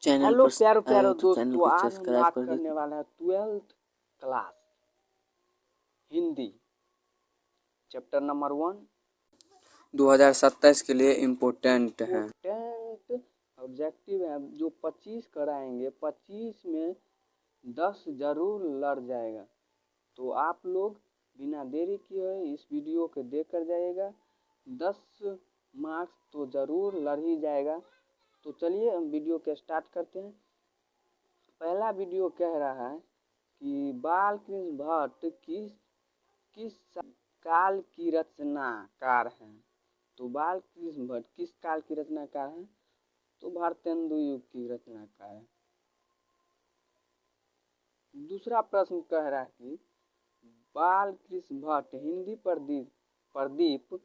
Channel hello पर प्यारो आए प्यारो हो तो चैनल दोस्तों, को आज हम सब्सक्राइब बात कर करने देते। वाले हैं 12th class Hindi chapter number 1 2027 के लिए इम्पोर्टेंट है। इम्पोर्टेंट ऑब्जेक्टिव है। जो 25 कराएंगे 25 में 10 जरूर लड़ जाएगा। तो आप लोग बिना देरी किए इस वीडियो को देख कर जाइएगा। 10 मार्क्स तो जरूर लड़ ही जाएगा। तो चलिए हम वीडियो के स्टार्ट करते हैं। पहला वीडियो कह रहा है कि बाल कृष्ण भट्ट किस काल की रचनाकार हैं। तो बाल कृष्ण भट्ट किस काल की रचनाकार हैं? तो भारतेंदु युग की रचनाकार है। दूसरा प्रश्न कह रहा है कि बाल कृष्ण भट्ट हिंदी प्रदीप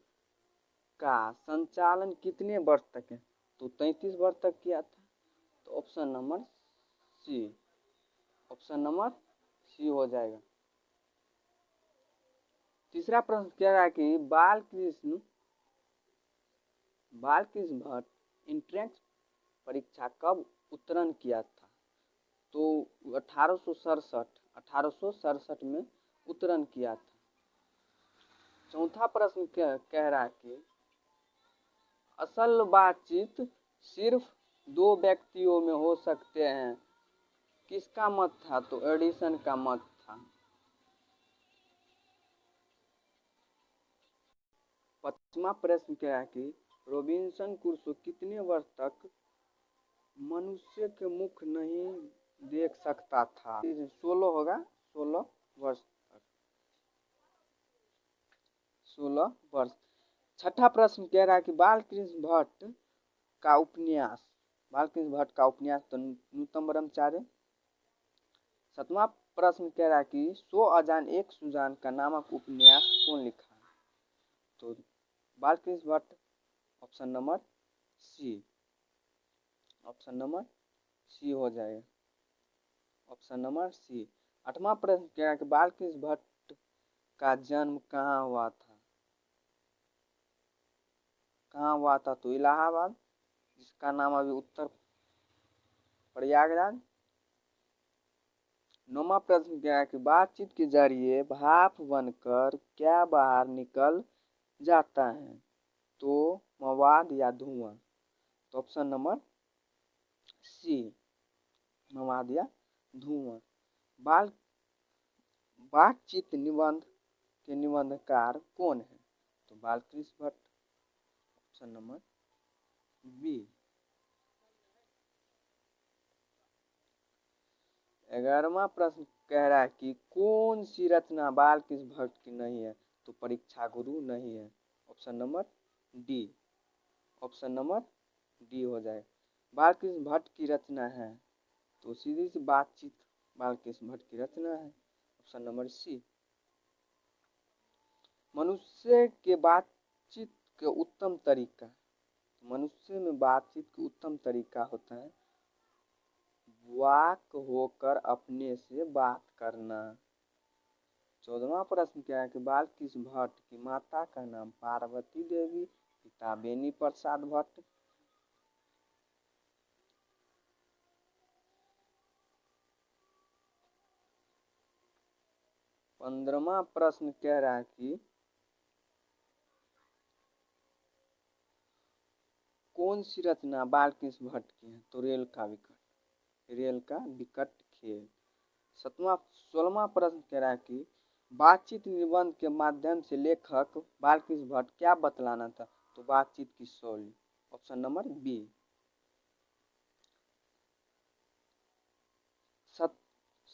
का संचालन कितने वर्ष तक है? तो 33 वर्ष तक किया था। तो ऑप्शन नंबर सी हो जाएगा। तीसरा प्रश्न कह रहा है कि बाल कृष्ण भट्ट एंट्रेंस परीक्षा कब उत्तीर्ण किया था? तो 1867 में उत्तीर्ण किया था। चौथा प्रश्न कह रहा है कि असल बातचीत सिर्फ 2 व्यक्तियों में हो सकते हैं, किसका मत था? तो एडिसन का मत था। पांचवा प्रश्न क्या है कि रॉबिन्सन क्रूसो कितने वर्ष तक मनुष्य के मुख नहीं देख सकता था? 16 होगा, 16 वर्ष तक, 16 वर्ष। छठा प्रश्न कह रहा है कि बाल कृष्ण भट्ट का उपन्यास तो न्यूनतम ब्रह्मचार्य। सातवां प्रश्न कह रहा है कि सो अजान एक सुजान का नामक उपन्यास कौन लिखा है? तो Bal Krishna Bhatt. Option number C हो जाएगा। Option number C. आठवां प्रश्न कह रहा है कि बाल कृष्ण भट्ट का जन्म कहाँ हुआ था? तो इलाहाबाद, जिसका नाम अभी उत्तर प्रयागराज। नौवां प्रश्न क्या है कि बातचीत के जरिए भाप बनकर क्या बाहर निकल जाता है? तो मवाद या धुआं। तो ऑप्शन नंबर सी, मवाद या धुआं। बातचीत निबंध के निबंधकार कौन है? तो Balkrishna Bhatt. Option number B. 11वां प्रश्न कह रहा है कि कौन सी रचना बालकृष्ण भट्ट की नहीं है? तो परीक्षा गुरु नहीं है। ऑप्शन नंबर डी हो जाए। बालकृष्ण भट्ट की रचना है तो सीधी सी बातचीत बालकृष्ण भट्ट की रचना है। Option number C. मनुष्य के बातचीत के उत्तम तरीका, मनुष्य में बातचीत का उत्तम तरीका होता है वाक होकर अपने से बात करना। 14वां प्रश्न क्या है कि बालकृष्ण भट्ट की माता का नाम पार्वती देवी, पिता बेनी प्रसाद भट्ट। 15वां प्रश्न कह रहा है कि कौन सी रचना बालकृष्ण भट्ट की है? तो रेल का विकट खेल। 16वां प्रश्न कह रहा है कि बातचीत निबंध के माध्यम से लेखक बालकृष्ण भट्ट क्या बतलाना था? तो बातचीत की शैली। Option number B.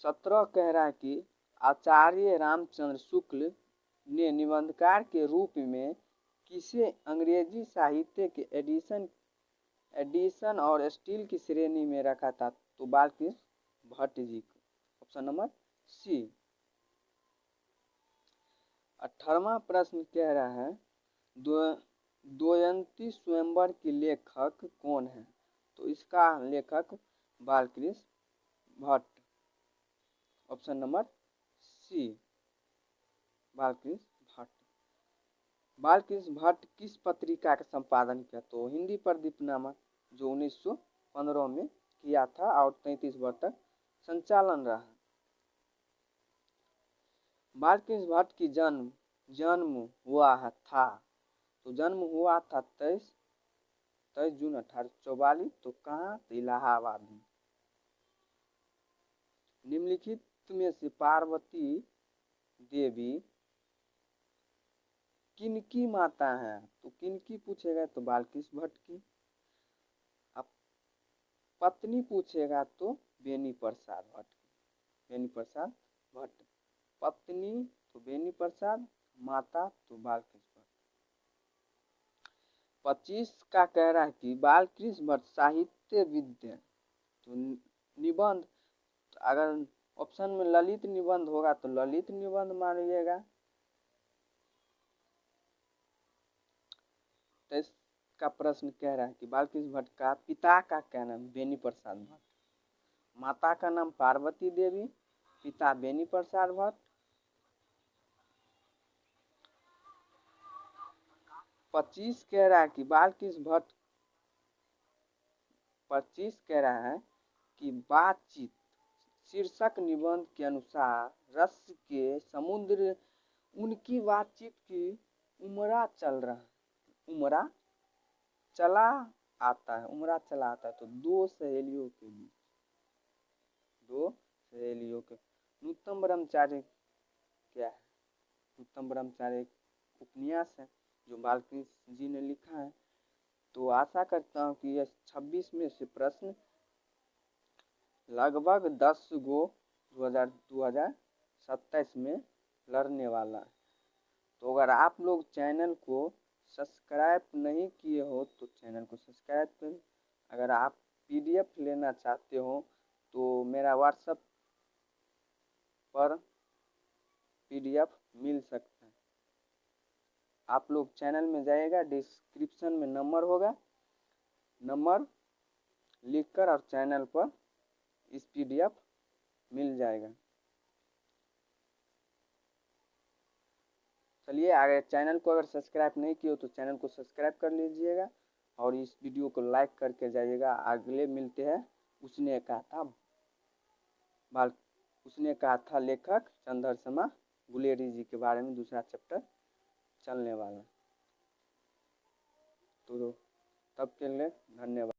17 कह रहा है कि आचार्य रामचंद्र शुक्ल ने निबंधकार के रूप में किसे अंग्रेजी साहित्य के एडिशन और स्टील की श्रेणी में रखा था? तो बालकृष्ण भट्ट जी को। ऑप्शन नंबर सी। 18वां प्रश्न कह रहा है दमयंती स्वयंवर की लेखक कौन है? तो इसका लेखक Balkrishna Bhatt. Option number C, Balkrishna Bhatt किस पत्रिका का संपादन किया? तो हिंदी प्रदीप नामक, जो 1915 में किया था और 33 वर्ष तक संचालन रहा। बालकृष्ण भट्ट की जन्म हुआ था, तो जन्म हुआ था 23 जून 1844। तो कहाँ? तो इलाहाबाद में। निम्नलिखित में से पार्वती देवी किनकी माता है? तो किनकी पूछेगा तो बालकृष्ण भट्ट की। अब पत्नी पूछेगा तो बेनी प्रसाद भट्ट की। बेनी प्रसाद भट्ट पत्नी तो बेनी प्रसाद, माता तो बालकृष्ण भट्ट। 25 का कह रहा है कि बालकृष्ण भट्ट साहित्य विद्या, तो निबंध, तो अगर ऑप्शन में ललित निबंध होगा तो ललित निबंध मानिएगा। तो इसका प्रश्न कह रहा है कि बालकृष्ण भट्ट का पिता का क्या नाम? बेनी प्रसाद भट्ट। माता का नाम पार्वती देवी, पिता बेनी प्रसाद भट्ट। 25 कह रहा है कि बालकृष्ण भट्ट 25 कह रहा है कि बातचीत शीर्षक निबंध के अनुसार रस के समुद्र उनकी बातचीत की उमरा चल रहा है। उमरा चला आता है, उमरा चला आता है। तो दो सहेलियों के बीच, दो सहेलियों के। नूतन ब्रह्मचारी क्या है? नूतन ब्रह्मचारी एक उपन्यास है जो बालकृष्ण जी ने लिखा है। तो आशा करता हूँ कि यह 26 में से प्रश्न लगभग 10 गो 2027 में लड़ने वाला है। तो अगर आप लोग चैनल को सब्सक्राइब नहीं किए हो तो चैनल को सब्सक्राइब करें। अगर आप पीडीएफ लेना चाहते हो तो मेरा व्हाट्सएप पर पीडीएफ मिल सकता है। आप लोग चैनल में जाइएगा, डिस्क्रिप्शन में नंबर होगा, नंबर लिखकर और चैनल पर इस पीडीएफ मिल जाएगा। चलिए आगे, चैनल को अगर सब्सक्राइब नहीं किए हो तो चैनल को सब्सक्राइब कर लीजिएगा और इस वीडियो को लाइक करके जाइएगा। अगले मिलते हैं उसने कहा था लेखक चंद्रशर्मा गुलेरी जी के बारे में, दूसरा चैप्टर चलने वाला। तो तब के लिए धन्यवाद।